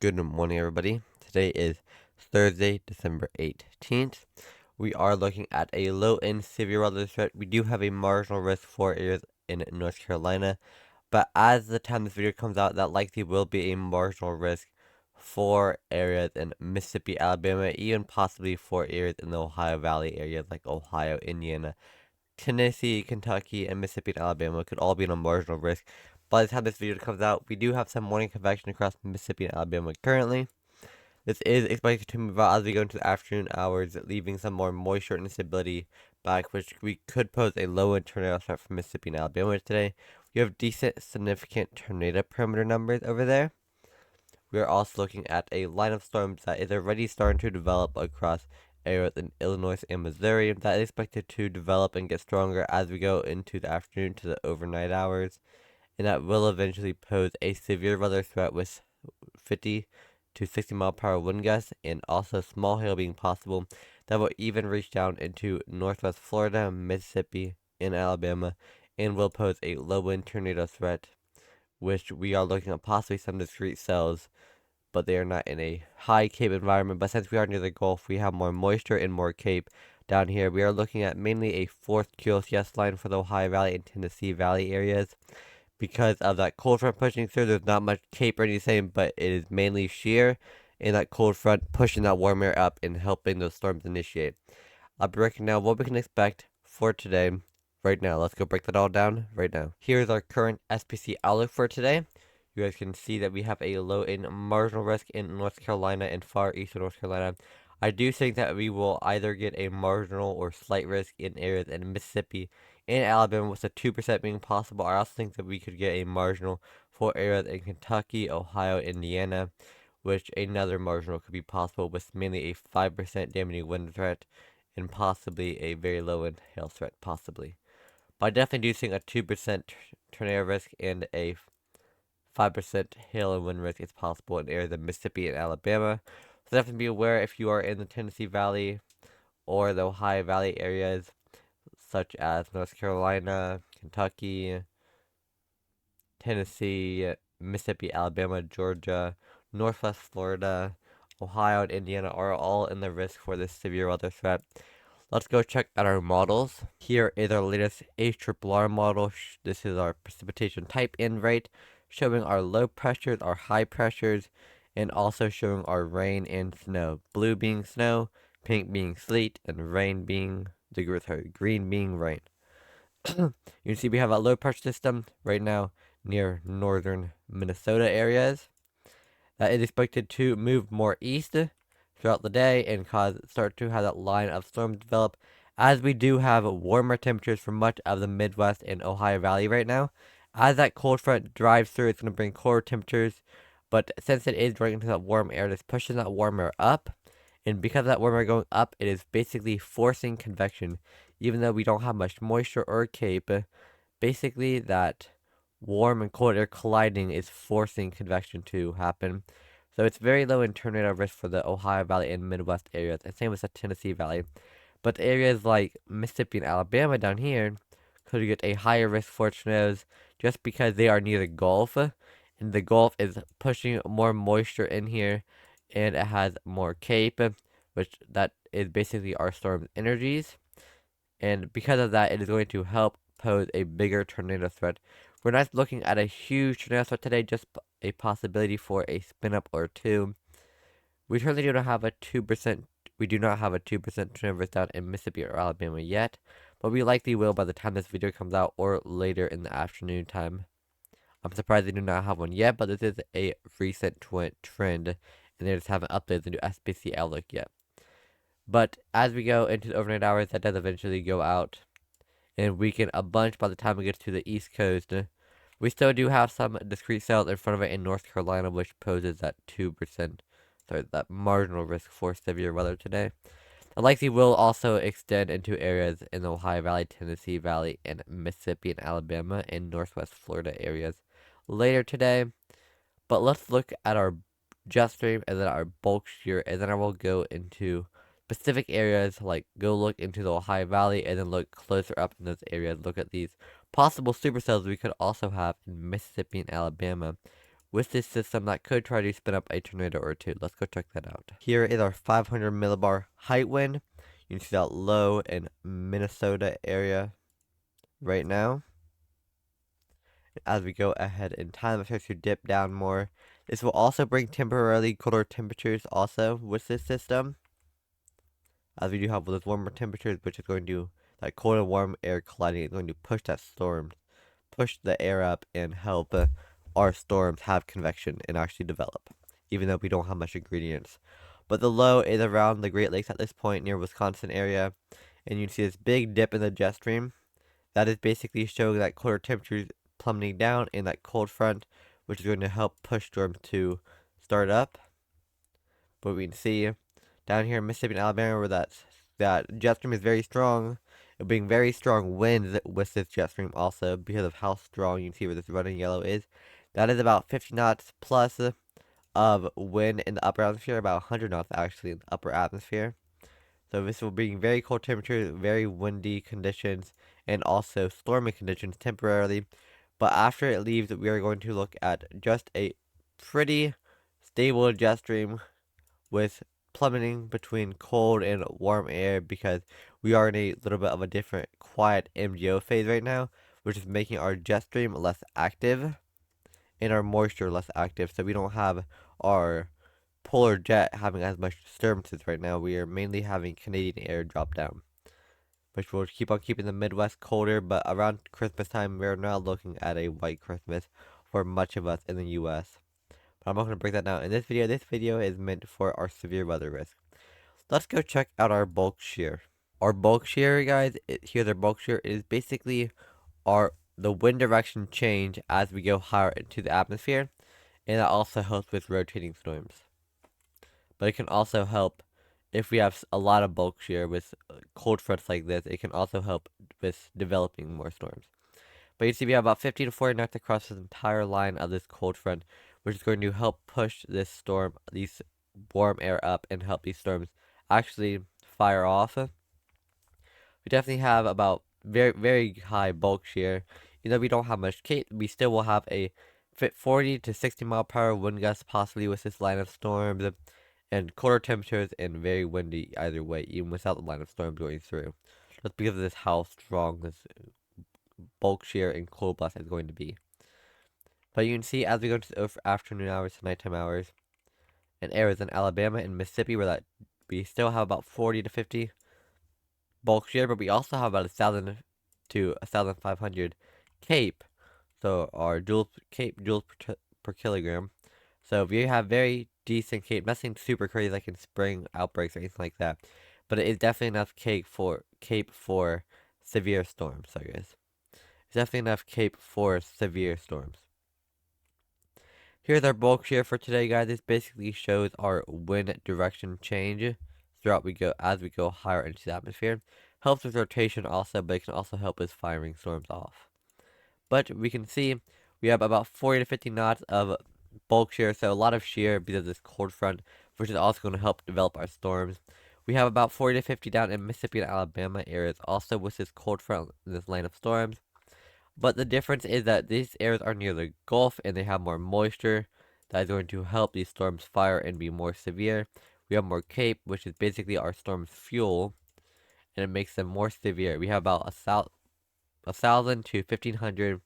Good morning, everybody. Today is Thursday, December 18th. We are looking at a low and severe weather threat. We do have a marginal risk for areas in North Carolina, but as the time this video comes out, that likely will be a marginal risk for areas in Mississippi, Alabama, even possibly for areas in the Ohio Valley areas like Ohio, Indiana, Tennessee, Kentucky, and Mississippi and Alabama could all be in a marginal risk. By the time this video comes out, we do have some morning convection across Mississippi and Alabama currently. This is expected to move out as we go into the afternoon hours, leaving some more moisture and instability back, which we could pose a low and tornado threat for Mississippi and Alabama today. We have decent, significant tornado perimeter numbers over there. We are also looking at a line of storms that is already starting to develop across areas in Illinois and Missouri that is expected to develop and get stronger as we go into the afternoon to the overnight hours, and that will eventually pose a severe weather threat with 50 to 60-mile-per-hour wind gusts and also small hail being possible that will even reach down into northwest Florida, Mississippi, and Alabama, and will pose a low wind tornado threat, which we are looking at possibly some discrete cells, but they are not in a high cape environment. But since we are near the Gulf, we have more moisture and more cape down here. We are looking at mainly a fourth QoCS line for the Ohio Valley and Tennessee Valley areas. Because of that cold front pushing through, there's not much cape or anything, but it is mainly shear and that cold front pushing that warm air up and helping those storms initiate. I'll be breaking down what we can expect for today right now. Let's go break that all down right now. Here's our current SPC outlook for today. You guys can see that we have a low and marginal risk in North Carolina and far eastern North Carolina. I do think that we will either get a marginal or slight risk in areas in Mississippi and Alabama with a 2% being possible. I also think that we could get a marginal for areas in Kentucky, Ohio, Indiana, which another marginal could be possible with mainly a 5% damaging wind threat and possibly a very low wind hail threat, possibly. But I definitely do think a 2% tornado risk and a 5% hail and wind risk is possible in areas of Mississippi and Alabama. So definitely be aware if you are in the Tennessee Valley or the Ohio Valley areas, such as North Carolina, Kentucky, Tennessee, Mississippi, Alabama, Georgia, Northwest Florida, Ohio, and Indiana are all in the risk for this severe weather threat. Let's go check out our models. Here is our latest HRRR model. This is our precipitation type and rate, showing our low pressures, our high pressures, and also showing our rain and snow. Blue being snow, pink being sleet, and green being rain. You can see we have a low pressure system right now near northern Minnesota areas that is expected to move more east throughout the day and start to have that line of storms develop, as we do have warmer temperatures for much of the Midwest and Ohio Valley right now. As that cold front drives through, it's going to bring colder temperatures, but since it is running into that warm air, it's pushing that warm air up, and because of that warm air going up, it is basically forcing convection. Even though we don't have much moisture or cape, basically that warm and cold air colliding is forcing convection to happen. So it's very low in tornado risk for the Ohio Valley and Midwest areas, and same with the Tennessee Valley. But areas like Mississippi and Alabama down here could get a higher risk for tornadoes just because they are near the Gulf, and the Gulf is pushing more moisture in here, and it has more cape, which that is basically our storm's energies. And because of that, it is going to help pose a bigger tornado threat. We're not looking at a huge tornado threat today, just a possibility for a spin up or two. We currently do not have a 2%. We do not have a 2% tornado risk down in Mississippi or Alabama yet, but we likely will by the time this video comes out or later in the afternoon time. I'm surprised they do not have one yet, but this is a recent trend, and they just haven't updated the new SPC outlook yet. But as we go into the overnight hours, that does eventually go out and weaken a bunch by the time it gets to the East Coast. We still do have some discrete cells in front of it in North Carolina, which poses that 2%, that marginal risk for severe weather today. The likely will also extend into areas in the Ohio Valley, Tennessee Valley, and Mississippi and Alabama and Northwest Florida areas later today. But let's look at our jet stream and then our bulk shear, and then I will go into specific areas, like go look into the Ohio Valley and then look closer up in those areas. Look at these possible supercells we could also have in Mississippi and Alabama, with this system that could try to spin up a tornado or two. Let's go check that out. Here is our 500 millibar height wind. You can see that low in Minnesota area right now. As we go ahead in time, it starts to dip down more. This will also bring temporarily colder temperatures also with this system, as we do have those warmer temperatures, which is going to, that cold and warm air colliding is going to push that storm, push the air up and help our storms have convection and actually develop, even though we don't have much ingredients. But the low is around the Great Lakes at this point near Wisconsin area, and you can see this big dip in the jet stream. That is basically showing that colder temperatures plummeting down in that cold front, which is going to help push storms to start up. But we can see down here in Mississippi and Alabama where that jet stream is very strong. It'll bring very strong winds with this jet stream also because of how strong. You can see where this running yellow is. That is about 50 knots plus of wind in the upper atmosphere, about 100 knots actually in the upper atmosphere. So this will bring very cold temperatures, very windy conditions, and also stormy conditions temporarily. But after it leaves, we are going to look at just a pretty stable jet stream with plummeting between cold and warm air, because we are in a little bit of a different quiet MGO phase right now, which is making our jet stream less active and our moisture less active. So we don't have our polar jet having as much disturbances right now. We are mainly having Canadian air drop down, which will keep on keeping the Midwest colder. But around Christmas time, we're now looking at a white Christmas for much of us in the U.S. But I'm not going to break that down in this video. This video is meant for our severe weather risk. Let's go check out our bulk shear. Our bulk shear, guys, here's our bulk shear. It is basically the wind direction change as we go higher into the atmosphere, and that also helps with rotating storms. But it can also help if we have a lot of bulk shear with cold fronts like this. It can also help with developing more storms. But you see we have about 50 to 40 knots across this entire line of this cold front, which is going to help push this storm, these warm air up, and help these storms actually fire off. We definitely have about very, very high bulk shear. Even though we don't have much cape, we still will have a 40 to 60 mile per hour wind gust possibly with this line of storms, and colder temperatures and very windy either way, even without the line of storm going through. Just because of this how strong this bulk shear and cold blast is going to be. But you can see as we go into the afternoon hours to nighttime hours in areas in Alabama and Mississippi where that we still have about 40 to 50 bulk shear, but we also have about 1,000 to 1,500 cape. So our joules per kilogram. So if you have very decent cape, nothing super crazy like in spring outbreaks or anything like that, but it is definitely enough cape for severe storms. So guys, it's definitely enough cape for severe storms. Here's our bulk shear for today, guys. This basically shows our wind direction change throughout as we go higher into the atmosphere. Helps with rotation also, but it can also help with firing storms off. But we can see we have about 40 to 50 knots of bulk shear, so a lot of shear because of this cold front, which is also going to help develop our storms. We have about 40 to 50 down in Mississippi and Alabama areas also with this cold front, this line of storms. But the difference is that these areas are near the Gulf and they have more moisture. That is going to help these storms fire and be more severe. We have more cape, which is basically our storm's fuel, and it makes them more severe. We have about 1,000 to 1,500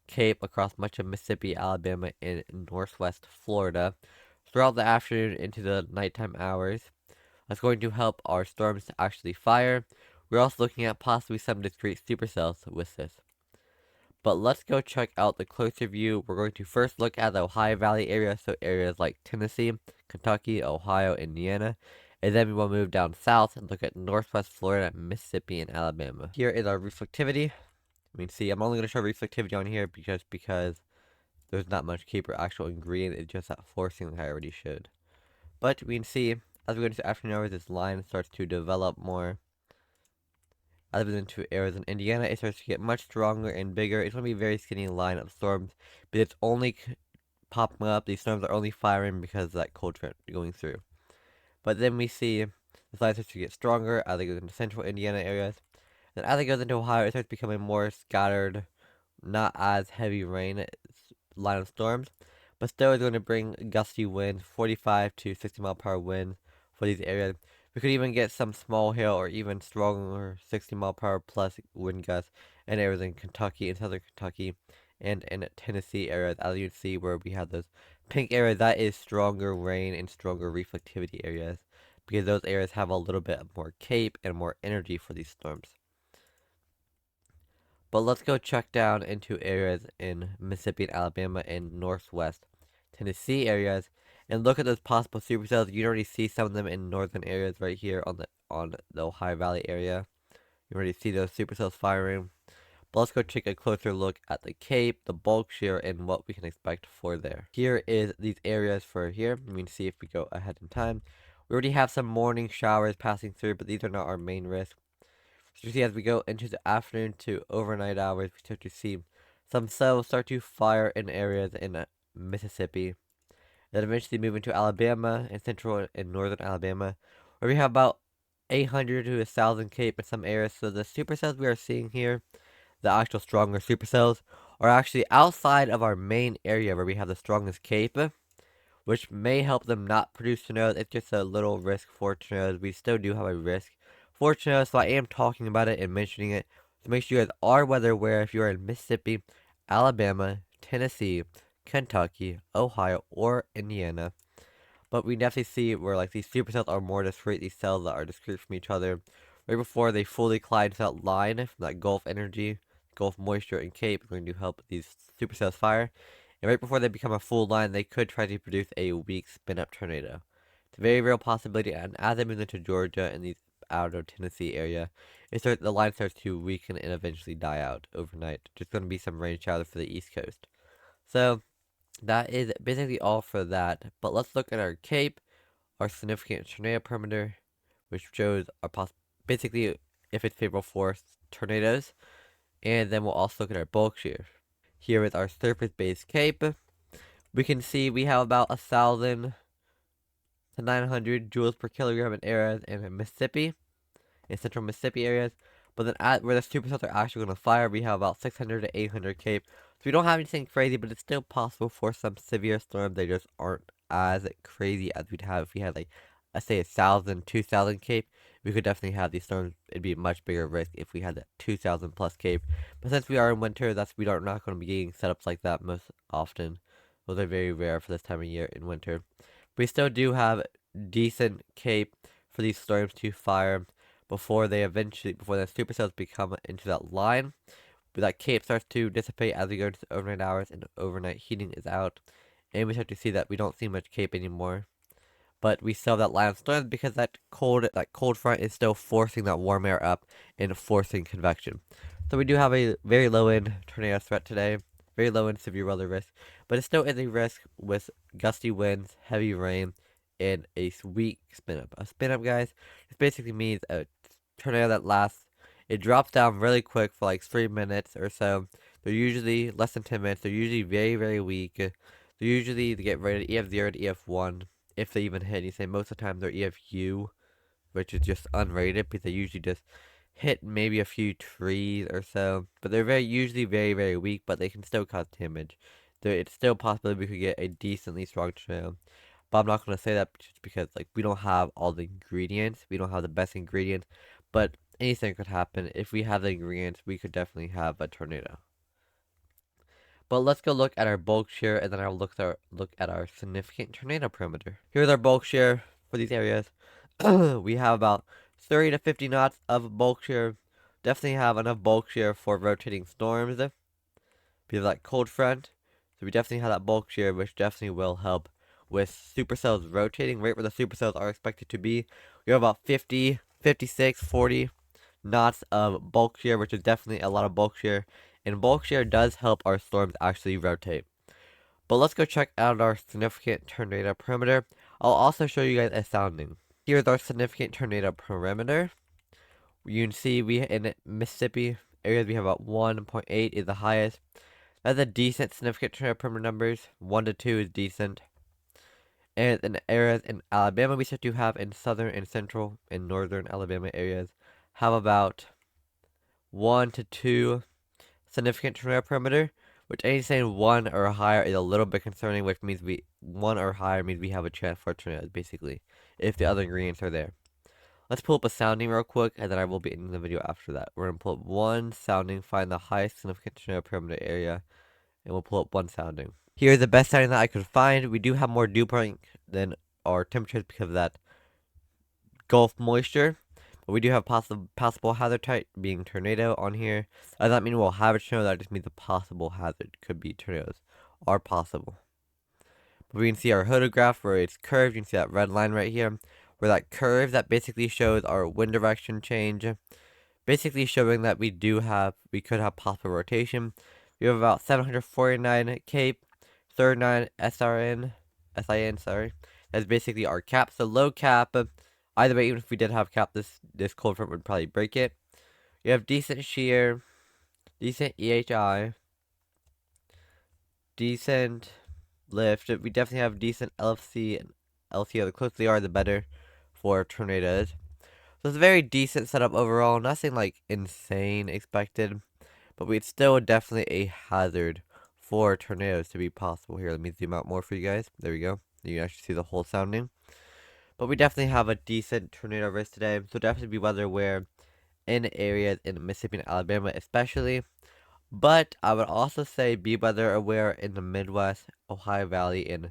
cape across much of Mississippi, Alabama, and northwest Florida throughout the afternoon into the nighttime hours. That's going to help our storms to actually fire. We're also looking at possibly some discrete supercells with this. But let's go check out the closer view. We're going to first look at the Ohio Valley area, so areas like Tennessee, Kentucky, Ohio, Indiana. And then we will move down south and look at northwest Florida, Mississippi, and Alabama. Here is our reflectivity. I mean, see, I'm only going to show reflectivity on here because there's not much cape or actual ingredient. It's just that forcing like I already showed. But we can see, as we go into afternoon hours, this line starts to develop more. As we go into areas in Indiana, it starts to get much stronger and bigger. It's going to be a very skinny line of storms, but it's only popping up. These storms are only firing because of that cold front going through. But then we see this line starts to get stronger as it goes into central Indiana areas. Then as it goes into Ohio, it starts becoming more scattered, not as heavy rain line of storms. but still it's going to bring gusty winds, 45 to 60-mile-per-hour winds for these areas. We could even get some small hail or even stronger 60-mile-per-hour plus wind gusts in areas in Kentucky and southern Kentucky and in Tennessee areas, as you can see where we have those pink areas. That is stronger rain and stronger reflectivity areas because those areas have a little bit more cape and more energy for these storms. But let's go check down into areas in Mississippi and Alabama and northwest Tennessee areas and look at those possible supercells. You already see some of them in northern areas right here on the Ohio Valley area. You already see those supercells firing. But let's go take a closer look at the Cape, the bulk shear, and what we can expect for there. Here is these areas for here. We can see if we go ahead in time. We already have some morning showers passing through, but these are not our main risk. So you see as we go into the afternoon to overnight hours, we start to see some cells start to fire in areas in Mississippi. Then eventually move into Alabama and central and northern Alabama, where we have about 800 to 1,000 cape in some areas. So the supercells we are seeing here, the actual stronger supercells, are actually outside of our main area where we have the strongest cape, which may help them not produce tornadoes. It's just a little risk for tornadoes. We still do have a risk for tornadoes, so I am talking about it and mentioning it. So make sure you guys are weather aware if you are in Mississippi, Alabama, Tennessee, Kentucky, Ohio, or Indiana. But we definitely see where like these supercells are more discrete, these cells that are discrete from each other, right before they fully collide into that line from that Gulf energy, Gulf moisture and Cape is going to help these supercells fire. And right before they become a full line, they could try to produce a weak spin-up tornado. It's a very real possibility, and as they move into Georgia and these outer Tennessee area, the line starts to weaken and eventually die out overnight. Just going to be some rain showers for the East Coast. So that is basically all for that. But let's look at our Cape, our significant tornado perimeter, which shows our basically if it's favorable for tornadoes, and then we'll also look at our bulk shear. Here is our surface-based Cape. We can see we have about 1,000 to 900 joules per kilogram in areas in Mississippi, in central Mississippi areas. But then at where the supercells are actually going to fire, we have about 600 to 800 cape. So we don't have anything crazy, but it's still possible for some severe storms. They just aren't as crazy as we'd have if we had like, let's say 1,000, 2,000 cape. We could definitely have these storms. It'd be a much bigger risk if we had that 2,000 plus cape. But since we are in winter, we are not going to be getting setups like that most often. Those are very rare for this time of year in winter. We still do have decent cape for these storms to fire before the supercells become into that line. But that cape starts to dissipate as we go into the overnight hours and overnight heating is out. And we start to see that we don't see much cape anymore. But we still have that line of storms because that cold front is still forcing that warm air up and forcing convection. So we do have a very low end tornado threat today. Very low end severe weather risk. But it still is a risk with gusty winds, heavy rain, and a weak spin up. A spin up, guys, it basically means a tornado that lasts. It drops down really quick for like 3 minutes or so. They're usually less than 10 minutes. They're usually very, very weak. They get rated EF0 to EF1 if they even hit anything. Most of the time they're EFU, which is just unrated because they usually just hit maybe a few trees or so. But they're usually very, very weak, but they can still cause damage. It's still possible we could get a decently strong tornado. But I'm not going to say that just because like we don't have all the ingredients. We don't have the best ingredients. But anything could happen. If we have the ingredients, we could definitely have a tornado. But let's go look at our bulk shear, and then I'll look at our significant tornado perimeter. Here's our bulk shear for these areas. We have about 30 to 50 knots of bulk shear. Definitely have enough bulk shear for rotating storms because of that cold front. So we definitely have that bulk shear, which definitely will help with supercells rotating right where the supercells are expected to be. We have about 50, 56, 40 knots of bulk shear, which is definitely a lot of bulk shear. And bulk shear does help our storms actually rotate. But let's go check out our significant tornado perimeter. I'll also show you guys a sounding. Here's our significant tornado perimeter. You can see in Mississippi areas we have about 1.8 is the highest. That's a decent significant tornado perimeter numbers. 1 to 2 is decent. And in areas in Alabama we start to have in southern and central and northern Alabama areas have about 1 to 2 significant tornado perimeter, which anything 1 or higher is a little bit concerning, which means 1 or higher means we have a chance for tornadoes, basically, if the other ingredients are there. Let's pull up a sounding real quick, and then I will be ending the video after that. We're going to pull up one sounding, find the highest significant tornado perimeter area, and we'll pull up one sounding. Here's the best sounding that I could find. We do have more dew point than our temperatures because of that Gulf moisture, but we do have possible hazard type being tornado on here. Does that mean we'll have a tornado? That just means a possible hazard could be tornadoes are possible. But we can see our photograph where it's curved. You can see that red line right here, where that curve that basically shows our wind direction change, basically showing that we could have possible rotation. We have about 749 Cape, 39 SIN, sorry. That's basically our cap. So low cap. Either way, even if we did have cap, this cold front would probably break it. You have decent shear, decent EHI, decent lift. We definitely have decent LFC and LCO. The closer they are, the better for tornadoes. So it's a very decent setup overall. Nothing like insane expected, but it's still definitely a hazard for tornadoes to be possible. Here, let me zoom out more for you guys. There we go. You can actually see the whole sounding. But we definitely have a decent tornado risk today, so definitely be weather aware in areas in Mississippi and Alabama especially. But I would also say be weather aware in the Midwest, Ohio Valley, and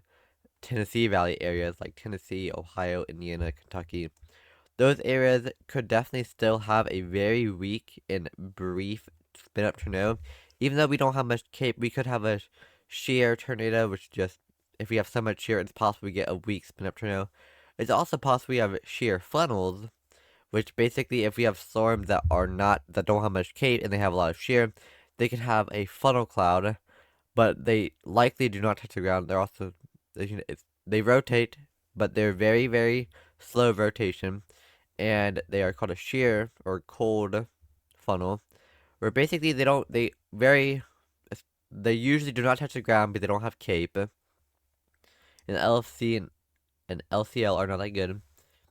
Tennessee Valley areas like Tennessee, Ohio, Indiana, Kentucky. Those areas could definitely still have a very weak and brief spin up tornado. Even though we don't have much cape, we could have a shear tornado, which just, if we have so much shear, it's possible we get a weak spin up tornado. It's also possible we have shear funnels, which basically, if we have storms that don't have much cape and they have a lot of shear, they can have a funnel cloud, but they likely do not touch the ground. They're also, they rotate, but they're very, very slow rotation, and they are called a shear or cold funnel, where basically they usually do not touch the ground, but they don't have cape. And LFC and LCL are not that good,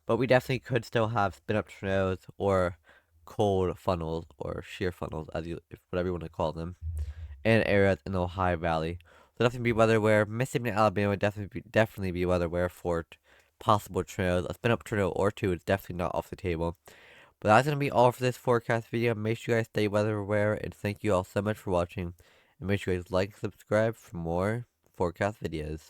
but we definitely could still have spin up tornadoes or cold funnels or shear funnels, whatever you want to call them, in areas in the Ohio Valley. So definitely be weather aware. Mississippi and Alabama would definitely be weather aware for possible tornadoes. A spin up tornado or two is definitely not off the table. But that's gonna be all for this forecast video. Make sure you guys stay weather aware, and thank you all so much for watching. And make sure you guys like and subscribe for more forecast videos.